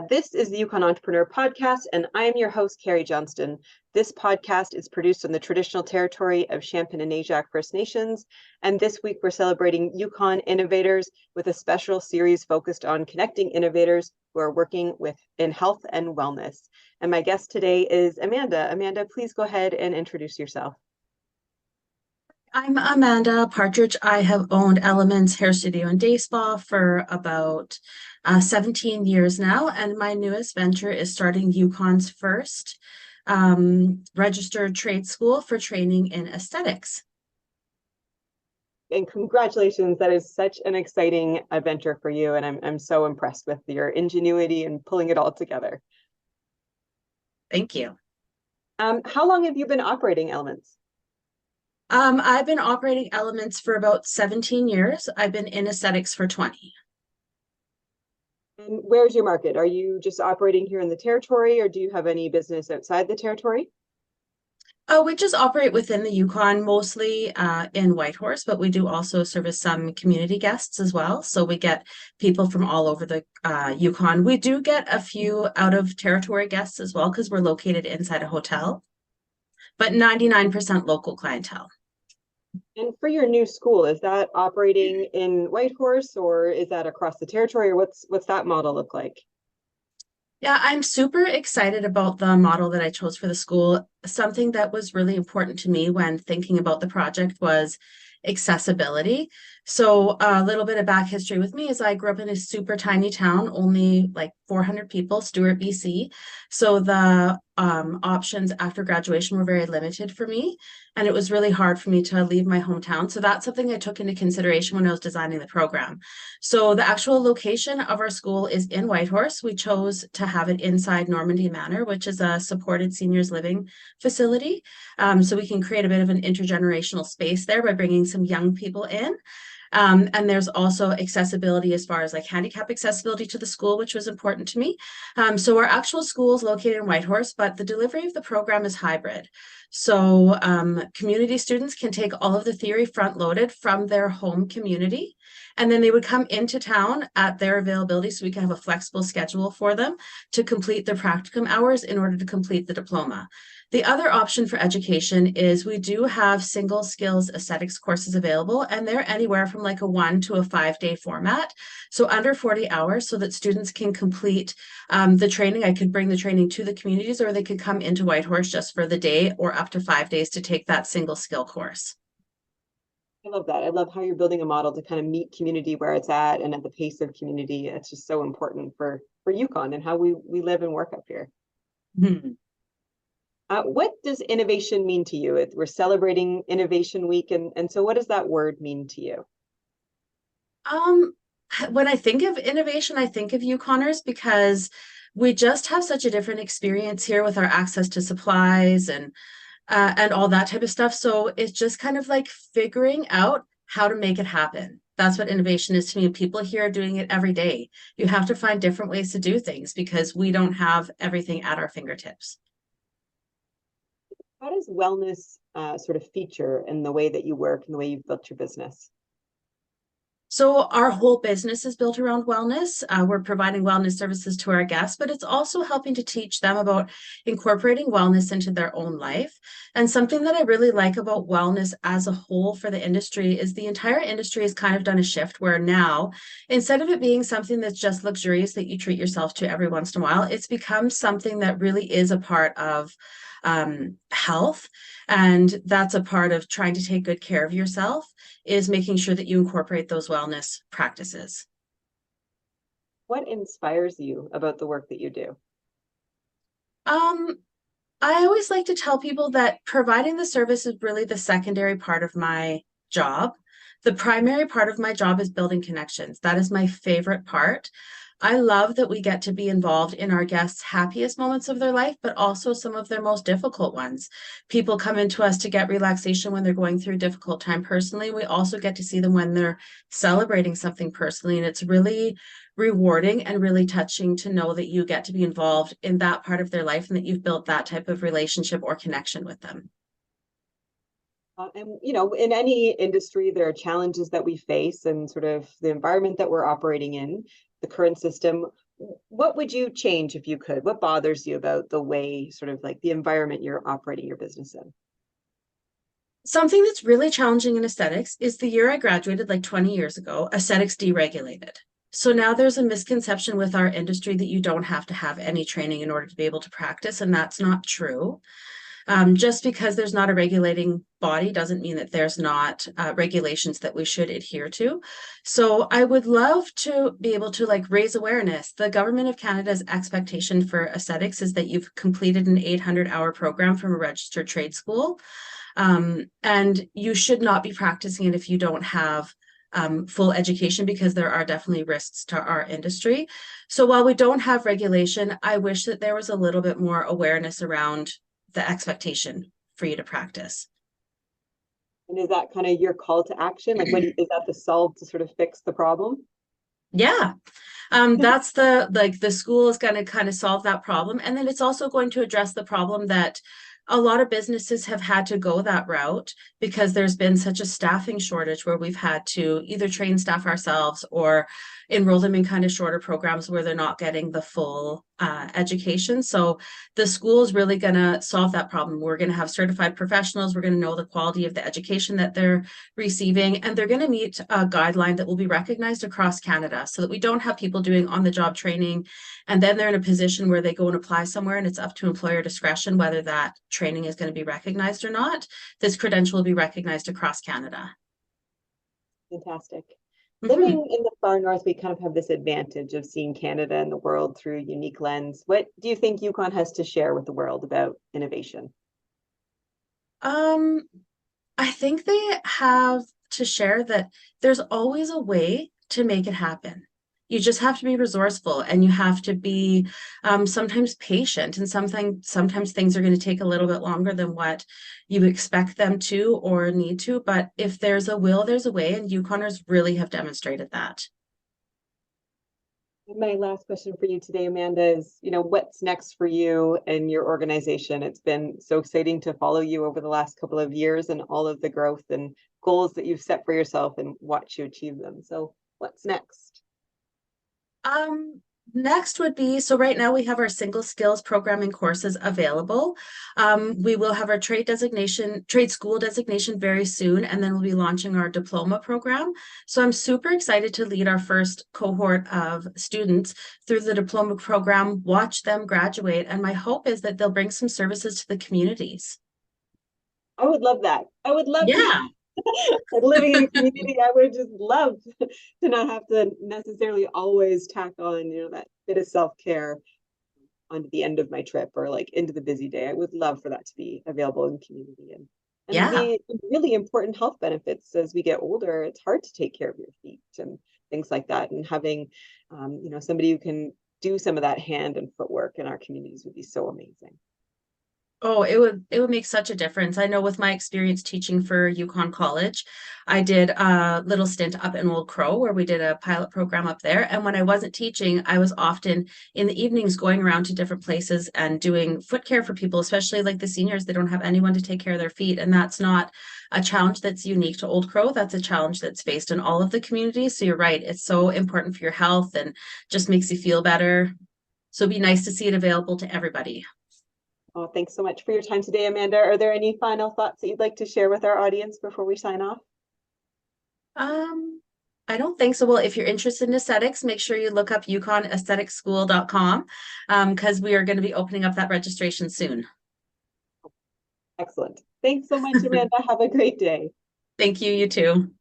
This is the Yukon Entrepreneur Podcast, and I am your host, Carrie Johnston. This podcast is produced on the traditional territory of Champagne-Anishinaabe First Nations, and this week we're celebrating Yukon innovators with a special series focused on connecting innovators who are working in health and wellness. And my guest today is Ammanda. Ammanda, please go ahead and introduce yourself. I'm Ammanda Partridge. I have owned Elements Hair Studio and Day Spa for about 17 years now, and my newest venture is starting Yukon's first registered trade school for training in aesthetics. And congratulations, that is such an exciting adventure for you, and I'm so impressed with your ingenuity and pulling it all together. Thank you. How long have you been operating Elements? I've been operating Elements for about 17 years. I've been in aesthetics for 20. And where's your market? Are you just operating here in the territory, or do you have any business outside the territory? We just operate within the Yukon, mostly in Whitehorse, but we do also service some community guests as well. So we get people from all over the Yukon. We do get a few out of territory guests as well because we're located inside a hotel, but 99% local clientele. And for your new school, is that operating in Whitehorse, or is that across the territory, or what's that model look like? Yeah, I'm super excited about the model that I chose for the school. Something that was really important to me when thinking about the project was accessibility. So a little bit of back history with me is I grew up in a super tiny town, only like 400 people, Stewart, BC. So the options after graduation were very limited for me. And it was really hard for me to leave my hometown. So that's something I took into consideration when I was designing the program. So the actual location of our school is in Whitehorse. We chose to have it inside Normandy Manor, which is a supported seniors living facility. So we can create a bit of an intergenerational space there by bringing some young people in. And there's also accessibility as far as like handicap accessibility to the school, which was important to me. So our actual school is located in Whitehorse, but the delivery of the program is hybrid. So community students can take all of the theory front loaded from their home community, and then they would come into town at their availability so we can have a flexible schedule for them to complete their practicum hours in order to complete the diploma. The other option for education is we do have single skills aesthetics courses available, and they're anywhere from like a 1 to a 5-day format. So under 40 hours so that students can complete the training. I could bring the training to the communities, or they could come into Whitehorse just for the day or up to 5 days to take that single skill course. I love that. I love how you're building a model to kind of meet community where it's at and at the pace of community. It's just so important for Yukon and how we live and work up here. Mm-hmm. What does innovation mean to you? We're celebrating Innovation Week, and so what does that word mean to you? When I think of innovation, I think of Yukoners because we just have such a different experience here with our access to supplies and all that type of stuff. So it's just kind of like figuring out how to make it happen. That's what innovation is to me. People here are doing it every day. You have to find different ways to do things because we don't have everything at our fingertips. How does wellness sort of feature in the way that you work and the way you've built your business? So our whole business is built around wellness. We're providing wellness services to our guests, but it's also helping to teach them about incorporating wellness into their own life. And something that I really like about wellness as a whole for the industry is the entire industry has kind of done a shift where now, instead of it being something that's just luxurious that you treat yourself to every once in a while, it's become something that really is a part of health. And that's a part of trying to take good care of yourself, is making sure that you incorporate those wellness practices. What inspires you about the work that you do? I always like to tell people that providing the service is really the secondary part of my job. The primary part of my job is building connections. That is my favorite part. I love that we get to be involved in our guests' happiest moments of their life, but also some of their most difficult ones. People come into us to get relaxation when they're going through a difficult time personally. We also get to see them when they're celebrating something personally. And it's really rewarding and really touching to know that you get to be involved in that part of their life and that you've built that type of relationship or connection with them. And, in any industry, there are challenges that we face and sort of the environment that we're operating in, the current system. what would you change if you could? What bothers you about the way, sort of like the environment you're operating your business in? Something that's really challenging in aesthetics is the year I graduated, like 20 years ago, aesthetics deregulated. So now there's a misconception with our industry that you don't have to have any training in order to be able to practice, and that's not true. Just because there's not a regulating body doesn't mean that there's not regulations that we should adhere to. So I would love to be able to like raise awareness. The Government of Canada's expectation for aesthetics is that you've completed an 800-hour program from a registered trade school. And you should not be practicing it if you don't have full education, because there are definitely risks to our industry. So while we don't have regulation, I wish that there was a little bit more awareness around the expectation for you to practice. And is that kind of your call to action? Like, is that the solve to sort of fix the problem? Yeah. That's the school is going to kind of solve that problem. And then it's also going to address the problem that a lot of businesses have had to go that route because there's been such a staffing shortage where we've had to either train staff ourselves or enroll them in kind of shorter programs where they're not getting the full education. So the school is really going to solve that problem. We're going to have certified professionals. We're going to know the quality of the education that they're receiving, and they're going to meet a guideline that will be recognized across Canada so that we don't have people doing on-the-job training and then they're in a position where they go and apply somewhere and it's up to employer discretion whether that training is going to be recognized or not. This credential will be recognized across Canada. Fantastic. Living in the far north, we kind of have this advantage of seeing Canada and the world through a unique lens. What do you think Yukon has to share with the world about innovation? I think they have to share that there's always a way to make it happen. You just have to be resourceful and you have to be sometimes patient, and sometimes things are going to take a little bit longer than what you expect them to or need to. But if there's a will, there's a way, and Yukoners really have demonstrated that. My last question for you today, Amanda, is, what's next for you and your organization? It's been so exciting to follow you over the last couple of years and all of the growth and goals that you've set for yourself and watch you achieve them. So what's next? Next would be, so right now we have our single skills programming courses available. We will have our trade school designation very soon, and then we'll be launching our diploma program. So I'm super excited to lead our first cohort of students through the diploma program, watch them graduate, and my hope is that they'll bring some services to the communities. I would love that. I would love Yeah. living in a community. I would just love to not have to necessarily always tack on, that bit of self-care onto the end of my trip or like into the busy day. I would love for that to be available in the community, and Yeah. the really important health benefits as we get older. It's hard to take care of your feet and things like that, and having somebody who can do some of that hand and footwork in our communities would be so amazing. Oh, it would make such a difference. I know with my experience teaching for Yukon College, I did a little stint up in Old Crow where we did a pilot program up there. And when I wasn't teaching, I was often in the evenings going around to different places and doing foot care for people, especially like the seniors. They don't have anyone to take care of their feet. And that's not a challenge that's unique to Old Crow. That's a challenge that's faced in all of the communities. So you're right. It's so important for your health and just makes you feel better. So it'd be nice to see it available to everybody. Oh, thanks so much for your time today, Amanda. Are there any final thoughts that you'd like to share with our audience before we sign off? I don't think so. Well, if you're interested in aesthetics, make sure you look up yukonaestheticschool.com because we are going to be opening up that registration soon. Excellent. Thanks so much, Amanda. Have a great day. Thank you. You too.